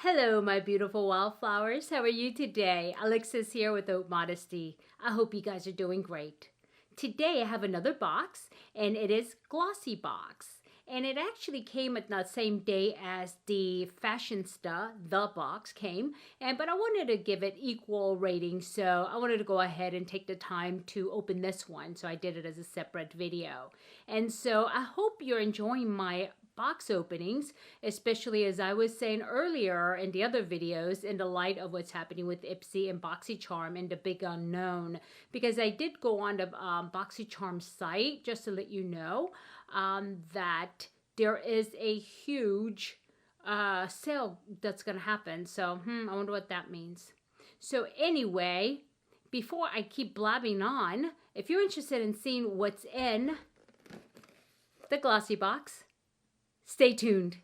Hello, my beautiful wildflowers. How are you today? Alexis here with Haute Modesty. I hope you guys are doing great. Today I have another box, and it is Glossy Box. And it actually came at the same day as the Fashionista, the box came. But I wanted to give it equal rating, so I wanted to go ahead and take the time to open this one. So I did it as a separate video. And so I hope you're enjoying my box openings, especially as I was saying earlier in the other videos, in the light of what's happening with IPSY and BoxyCharm and the big unknown, because I did go on the BoxyCharm site just to let you know that there is a huge sale that's going to happen. So I wonder what that means. So anyway, before I keep blabbing on, if you're interested in seeing what's in the Glossy Box, stay tuned.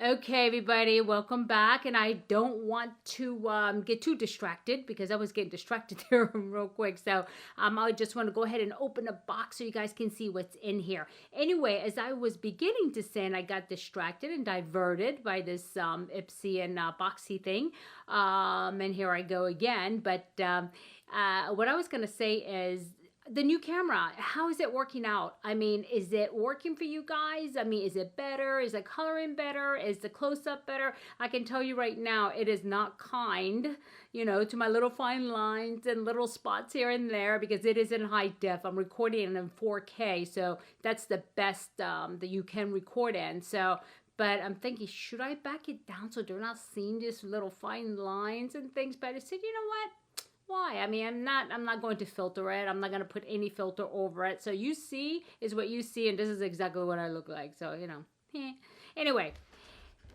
Okay, everybody, welcome back. And I don't want to get too distracted because I was getting distracted there real quick. So I just want to go ahead and open the box so you guys can see what's in here. Anyway, as I was beginning to say, and I got distracted and diverted by this IPSY and Boxy thing. And here I go again. But what I was going to say is, the new camera, how is it working out? I mean, is it working for you guys? I mean, is it better? Is the coloring better? Is the close-up better? I can tell you right now, it is not kind, you know, to my little fine lines and little spots here and there, because it is in high def. I'm recording it in 4K, so that's the best that you can record in. So, but I'm thinking, should I back it down so they're not seeing these little fine lines and things? But I said, you know what? Why? I mean, I'm not going to filter it. I'm not going to put any filter over it. So you see is what you see, and this is exactly what I look like. So, you know. Anyway,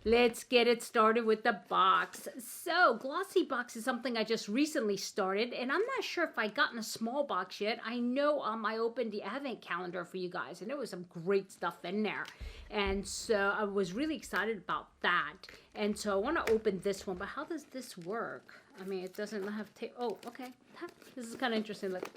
let's get it started with the box. So, Glossy Box is something I just recently started, and I'm not sure if I got in a small box yet. I know I opened the advent calendar for you guys, and there was some great stuff in there. And so I was really excited about that. And so I want to open this one, but how does this work? I mean, it doesn't have tape. Oh, okay. This is kind of interesting. Look.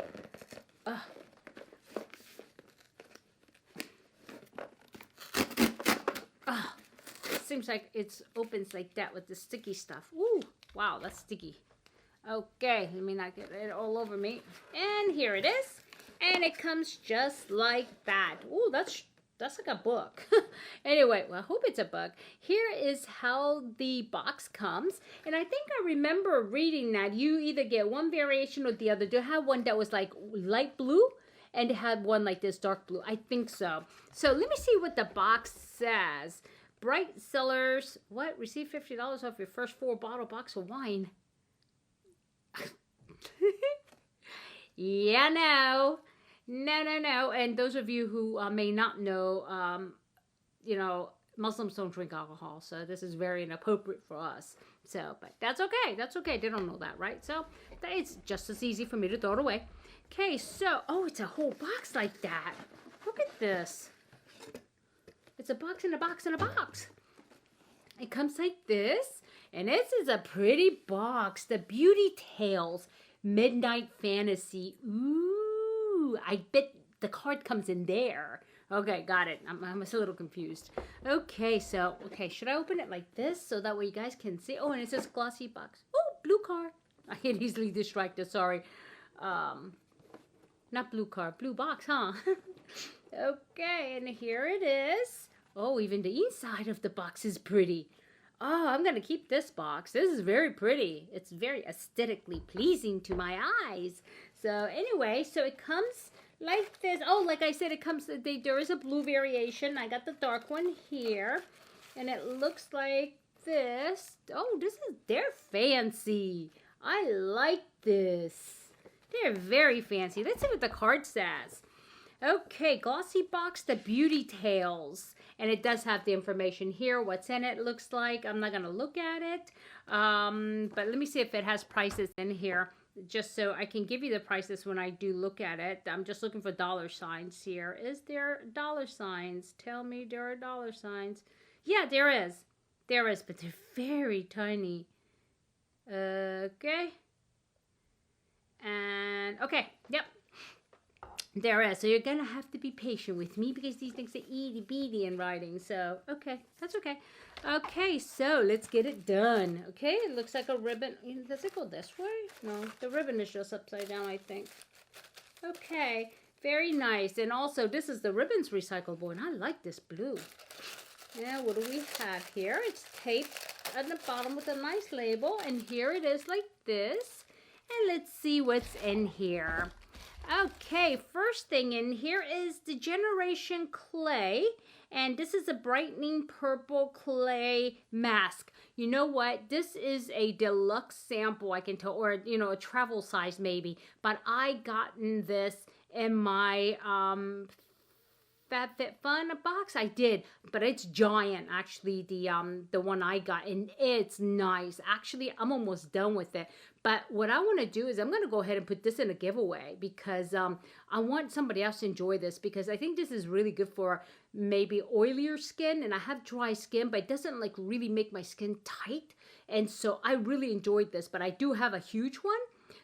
It seems like it opens like that with the sticky stuff. Ooh, wow, that's sticky. Okay, let me not get it all over me. And here it is. And it comes just like that. Ooh, that's like a book. Anyway, well, I hope it's a book. Here is how the box comes. And I think I remember reading that you either get one variation or the other. Do you have one that was like light blue? And it had one like this dark blue. I think so. So let me see what the box says. Bright sellers. What? Receive $50 off your first 4-bottle box of wine. Yeah, no. No. And those of you who may not know, you know, Muslims don't drink alcohol, so this is very inappropriate for us. So, but that's okay. That's okay. They don't know that, right? So, it's just as easy for me to throw it away. Okay, so, oh, it's a whole box like that. Look at this. It's a box in a box in a box. It comes like this, and this is a pretty box. The Beauty Tales Midnight Fantasy. Ooh, I bet the card comes in there. Okay, got it. I'm a little confused. Okay, so, should I open it like this so that way you guys can see? Oh, and it says Glossy Box. Oh, blue card. I get easily distracted, sorry. Not blue card, blue box, huh? Okay, and here it is. Oh, even the inside of the box is pretty. Oh, I'm going to keep this box. This is very pretty. It's very aesthetically pleasing to my eyes. So anyway, so it comes like this. Oh, like I said, it comes, there is a blue variation. I got the dark one here. And it looks like this. Oh, they're fancy. I like this. They're very fancy. Let's see what the card says. Okay, Glossy Box, the Beauty Tales. And it does have the information here, what's in it looks like. I'm not going to look at it. But let me see if it has prices in here, just so I can give you the prices when I do look at it. I'm just looking for dollar signs here. Is there dollar signs? Tell me there are dollar signs. Yeah, there is. There is, but they're very tiny. Okay. And, okay, yep. There is. So you're going to have to be patient with me because these things are itty bitty in writing. So, okay, that's okay. Okay, so let's get it done. Okay, it looks like a ribbon. Does it go this way? No, the ribbon is just upside down, I think. Okay, very nice. And also, this is the ribbons recyclable, and I like this blue. Now, what do we have here? It's taped at the bottom with a nice label, and here it is like this. And let's see what's in here. Okay, first thing in here is the Generation Clay, and this is a brightening purple clay mask. You know what? This is a deluxe sample, I can tell, or, you know, a travel size maybe, but I gotten this in my FabFitFun box. I did, but it's giant, actually, the one I got, and it's nice. Actually, I'm almost done with it. But what I want to do is I'm going to go ahead and put this in a giveaway because I want somebody else to enjoy this, because I think this is really good for maybe oilier skin, and I have dry skin, but it doesn't like really make my skin tight. And so I really enjoyed this, but I do have a huge one.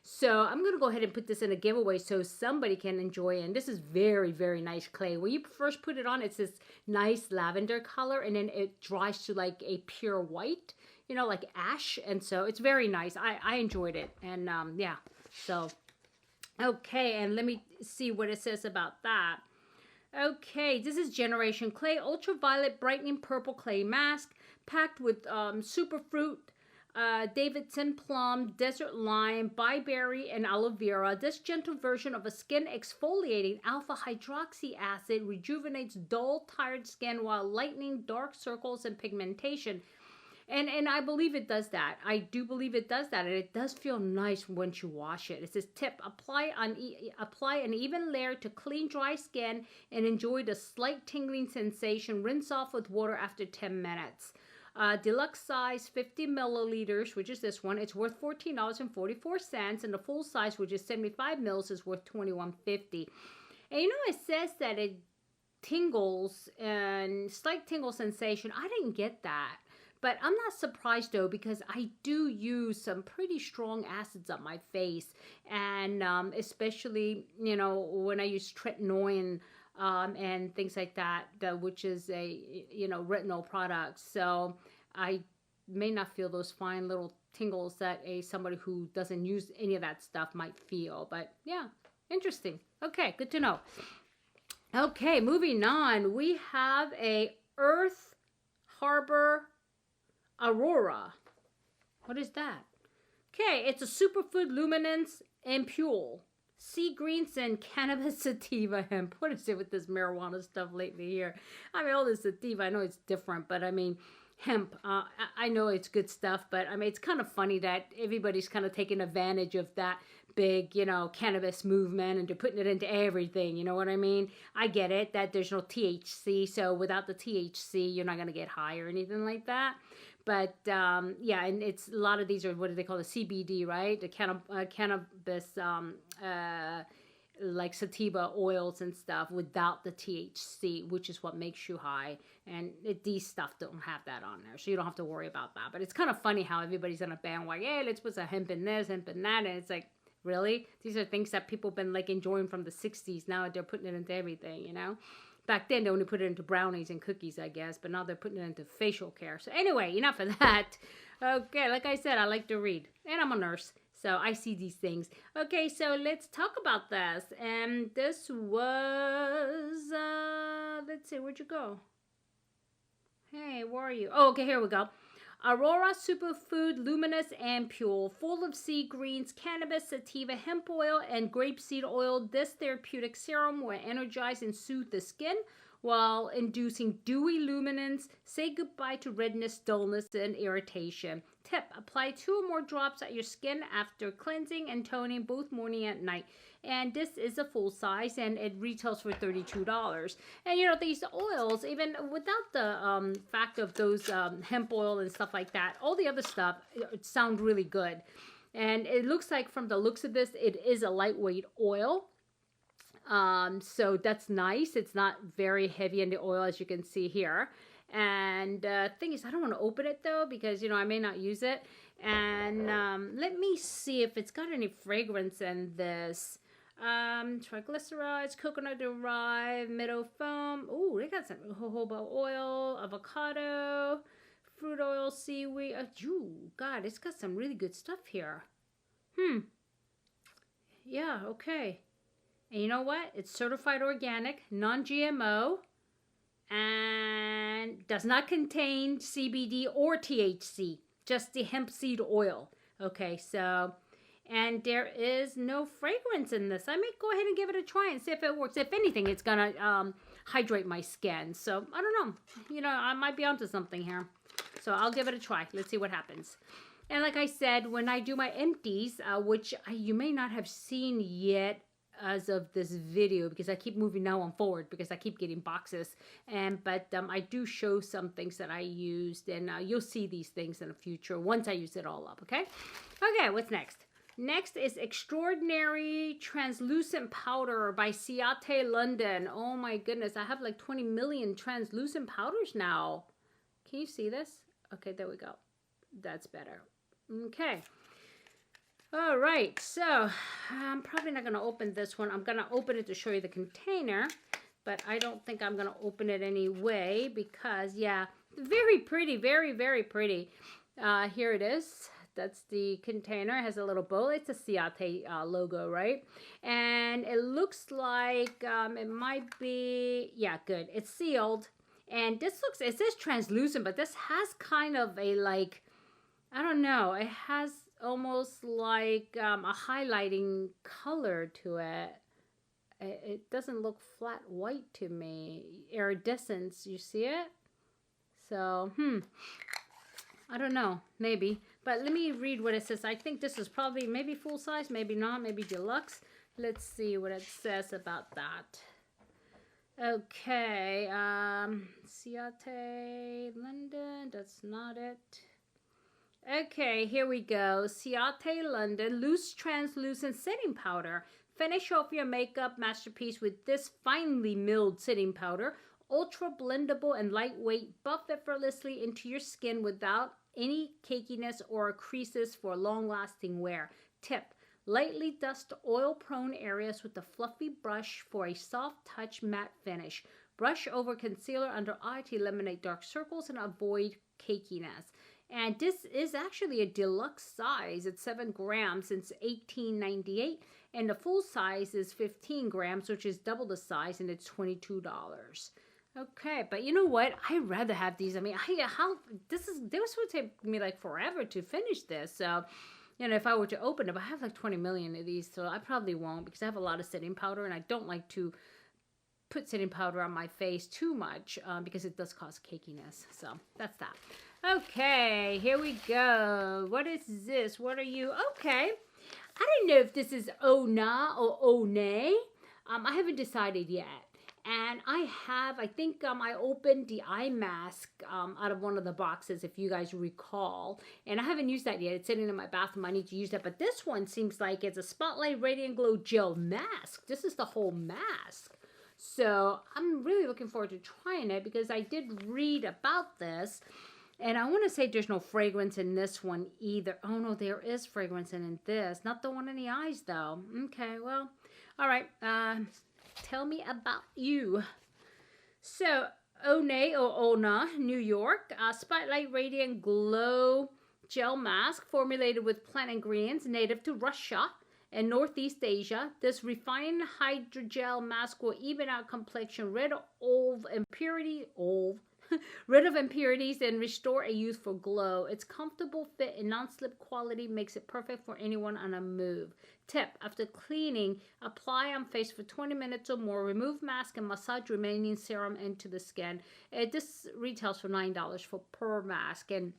So I'm going to go ahead and put this in a giveaway so somebody can enjoy it. And this is very, very nice clay. When you first put it on, it's this nice lavender color, and then it dries to like a pure white, you know, like ash. And so it's very nice. I enjoyed it. And yeah, so, okay. And let me see what it says about that. Okay, this is Generation Clay Ultraviolet Brightening Purple Clay Mask, packed with superfruit, Davidson plum, desert lime, bayberry, and aloe vera. This gentle version of a skin exfoliating alpha hydroxy acid rejuvenates dull, tired skin while lightening dark circles and pigmentation. And I believe it does that. I do believe it does that, and it does feel nice once you wash it. It says, tip, apply an even layer to clean dry skin and enjoy the slight tingling sensation. Rinse off with water after 10 minutes. Deluxe size 50 milliliters, which is this one. It's worth $14.44, and the full size, which is 75 mils, is worth $21.50. And you know, it says that it tingles and slight tingle sensation. I didn't get that. But I'm not surprised, though, because I do use some pretty strong acids on my face. And especially, you know, when I use tretinoin and things like that, which is a, you know, retinol product. So I may not feel those fine little tingles that somebody who doesn't use any of that stuff might feel. But yeah, interesting. Okay, good to know. Okay, moving on. We have a Earth Harbor Aurora. What is that? Okay, it's a superfood luminance ampule. Sea greens and cannabis sativa hemp. What is it with this marijuana stuff lately here? I mean, all this sativa, I know it's different, but I mean, hemp, I know it's good stuff, but I mean, it's kind of funny that everybody's kind of taking advantage of that big, you know, cannabis movement, and they're putting it into everything, you know what I mean? I get it, that there's no THC, so without the THC, you're not going to get high or anything like that. But, yeah, and it's, a lot of these are, what do they call it, CBD, right? The cannabis, like sativa oils and stuff without the THC, which is what makes you high. And these stuff don't have that on there, so you don't have to worry about that. But it's kind of funny how everybody's on a bandwagon, hey, let's put some hemp in this, hemp in that, and it's like, really? These are things that people have been, like, enjoying from the 60s. Now they're putting it into everything, you know? Back then, they only put it into brownies and cookies, I guess. But now they're putting it into facial care. So anyway, enough of that. Okay, like I said, I like to read. And I'm a nurse, so I see these things. Okay, so let's talk about this. And this was, let's see, where'd you go? Hey, where are you? Oh, okay, here we go. Aurora Superfood Luminous Ampule, full of sea greens, cannabis, sativa, hemp oil, and grapeseed oil. This therapeutic serum will energize and soothe the skin while inducing dewy luminance. Say goodbye to redness, dullness, and irritation. Tip, apply 2 or more drops at your skin after cleansing and toning both morning and night. And this is a full size, and it retails for $32. And you know, these oils, even without the fact of those hemp oil and stuff like that, all the other stuff sound really good. And it looks like, from the looks of this, it is a lightweight oil. So that's nice. It's not very heavy in the oil, as you can see here. And thing is, I don't want to open it though, because, you know, I may not use it. And let me see if it's got any fragrance in this. Triglycerides, coconut derived, meadow foam. Oh, they got some jojoba oil, avocado, fruit oil, seaweed. God, it's got some really good stuff here. Yeah, okay. And you know what? It's certified organic, non-GMO, and does not contain CBD or THC, just the hemp seed oil. Okay, so, and there is no fragrance in this. I may go ahead and give it a try and see if it works. If anything, it's going to hydrate my skin. So, I don't know. You know, I might be onto something here. So, I'll give it a try. Let's see what happens. And like I said, when I do my empties, which you may not have seen yet as of this video, because I keep moving now on forward because I keep getting boxes, but I do show some things that I used, and you'll see these things in the future once I use it all up. Okay, what's next? Next is Extraordinary Translucent Powder by Ciate London. Oh my goodness, I have like 20 million translucent powders now. Can you see this? Okay, there we go. That's better. Okay. All right, so I'm probably not going to open this one. I'm going to open it to show you the container, but I don't think I'm going to open it anyway because, yeah, very pretty, very, very pretty. Here it is. That's the container. It has a little bowl. It's a Ciate logo, right? And it looks like it might be, yeah, good. It's sealed. And this looks, it says translucent, but this has kind of a, like, I don't know. It has almost like a highlighting color to it. It doesn't look flat white to me. Iridescence, you see it? So, I don't know. Maybe. But let me read what it says. I think this is probably maybe full size, maybe not, maybe deluxe. Let's see what it says about that. Okay. Ciate London. That's not it. Okay, here we go. Ciate London Loose Translucent Setting Powder. Finish off your makeup masterpiece with this finely milled setting powder. Ultra blendable and lightweight. Buff effortlessly into your skin without any cakiness or creases for long-lasting wear. Tip. Lightly dust oil-prone areas with a fluffy brush for a soft touch matte finish. Brush over concealer under eye to eliminate dark circles and avoid cakiness. And this is actually a deluxe size. It's 7 grams. It's $18.98. And the full size is 15 grams, which is double the size, and it's $22. Okay, but you know what? I'd rather have these. I mean, this would take me like forever to finish this. So, you know, if I were to open it, but I have like 20 million of these, so I probably won't because I have a lot of setting powder, and I don't like to put setting powder on my face too much because it does cause cakiness. So that's that. Okay, here we go. What is this? What are you? Okay. I don't know if this is Ona or One. I haven't decided yet. And I think I opened the eye mask out of one of the boxes, if you guys recall. And I haven't used that yet. It's sitting in my bathroom. I need to use that. But this one seems like it's a Spotlight Radiant Glow Gel Mask. This is the whole mask. So I'm really looking forward to trying it because I did read about this. And I want to say there's no fragrance in this one either. Oh, no, there is fragrance in this. Not the one in the eyes, though. Okay, well, all right. Tell me about you. So, One or Ona, New York. Spotlight Radiant Glow Gel Mask formulated with plant ingredients native to Russia and Northeast Asia. This refined hydrogel mask will even out complexion, red, olive, and purity olive. Rid of impurities and restore a youthful glow. Its comfortable fit and non-slip quality makes it perfect for anyone on a move. Tip: after cleaning, apply on face for 20 minutes or more. Remove mask and massage remaining serum into the skin. This retails for $9 per mask. And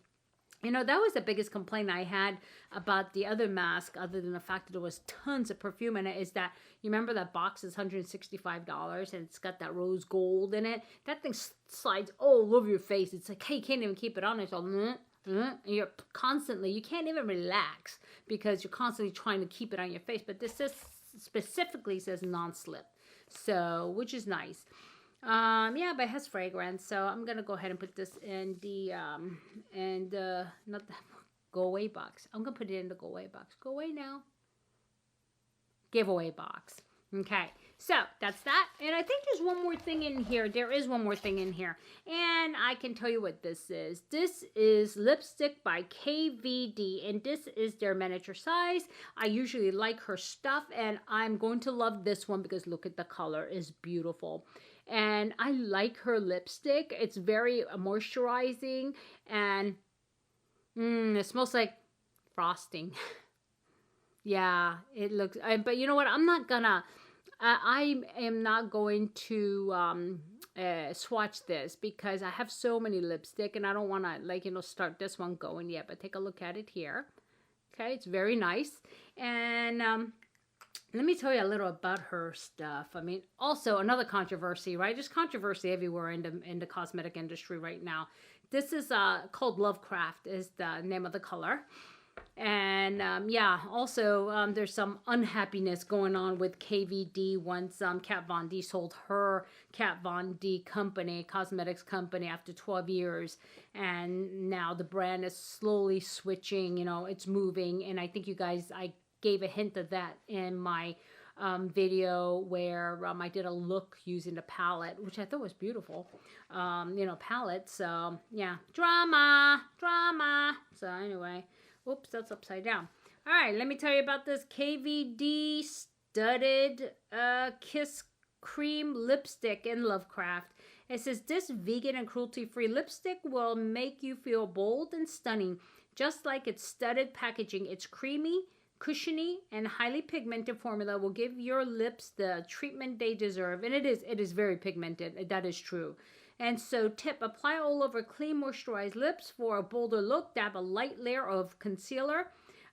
you know, that was the biggest complaint I had about the other mask, other than the fact that there was tons of perfume in it, is that, you remember that box is $165 and it's got that rose gold in it? That thing slides all over your face. It's like, hey, you can't even keep it on. It's all, and you're constantly, you can't even relax because you're constantly trying to keep it on your face. But this specifically says non-slip, so, which is nice. Yeah, but it has fragrance, so I'm gonna go ahead and put this in the not the go away box. I'm gonna put it in the go away box. Go away now. Giveaway box. Okay, so that's that. And I think there's one more thing in here. There is one more thing in here, and I can tell you what this is. This is lipstick by KVD, and this is their miniature size. I usually like her stuff, and I'm going to love this one because look at the color, is beautiful. And I like her lipstick. It's very moisturizing, and it smells like frosting. Yeah, it looks, but you know what? I'm not gonna, I am not going to swatch this because I have so many lipstick and I don't want to, like, you know, start this one going yet. But take a look at it here. Okay, it's very nice. And let me tell you a little about her stuff. I mean, also another controversy, right? There's controversy everywhere in the cosmetic industry right now. This is called Lovecraft is the name of the color. And yeah, also there's some unhappiness going on with KVD once Kat Von D sold her Kat Von D company, cosmetics company, after 12 years. And now the brand is slowly switching, you know, it's moving. And I think you guys, I gave a hint of that in my video where I did a look using the palette, which I thought was beautiful, you know, palette. So yeah, drama. So anyway, oops, that's upside down. All right, let me tell you about this KVD studded Kiss Cream lipstick in Lovecraft. It says this vegan and cruelty-free lipstick will make you feel bold and stunning, just like its studded packaging. It's creamy, cushiony, and highly pigmented formula will give your lips the treatment they deserve. And it is very pigmented. That is true. And so tip: apply all over clean moisturized lips for a bolder look. Dab a light layer of concealer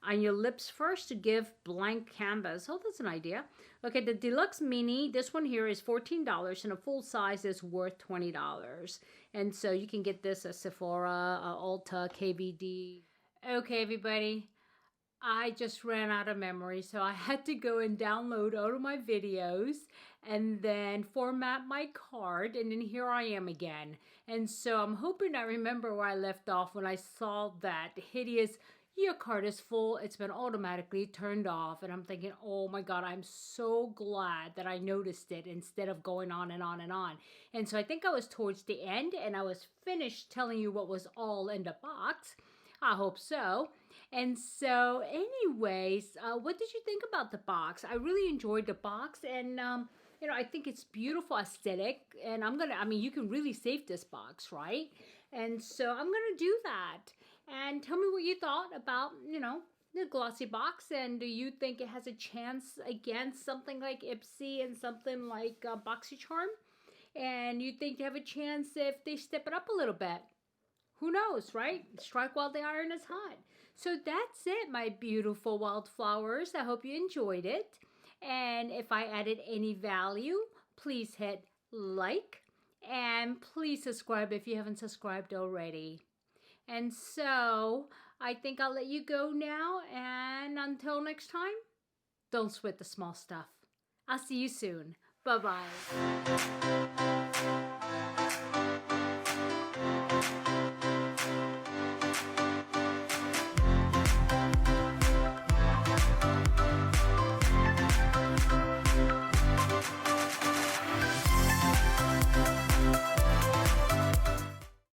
on your lips first to give blank canvas. Oh, that's an idea. Okay, the deluxe mini, this one here is $14 and a full size is worth $20. And so you can get this at Sephora, Ulta, KVD. Okay, everybody. I just ran out of memory, so I had to go and download all of my videos and then format my card, and then here I am again. And so I'm hoping I remember where I left off when I saw that hideous, your card is full, it's been automatically turned off. And I'm thinking, oh my God, I'm so glad that I noticed it instead of going on and on and on. And so I think I was towards the end and I was finished telling you what was all in the box. I hope so. And so anyways, what did you think about the box? I really enjoyed the box, and you know, I think it's beautiful aesthetic, and I mean, you can really save this box, right? And so I'm gonna do that. And tell me what you thought about, you know, the Glossy Box, and do you think it has a chance against something like IPSY and something like BoxyCharm? And you think they have a chance if they step it up a little bit? Who knows, right? Strike while the iron is hot. So that's it, my beautiful wildflowers. I hope you enjoyed it. And if I added any value, please hit like and please subscribe if you haven't subscribed already. And so I think I'll let you go now. And until next time, don't sweat the small stuff. I'll see you soon. Bye-bye.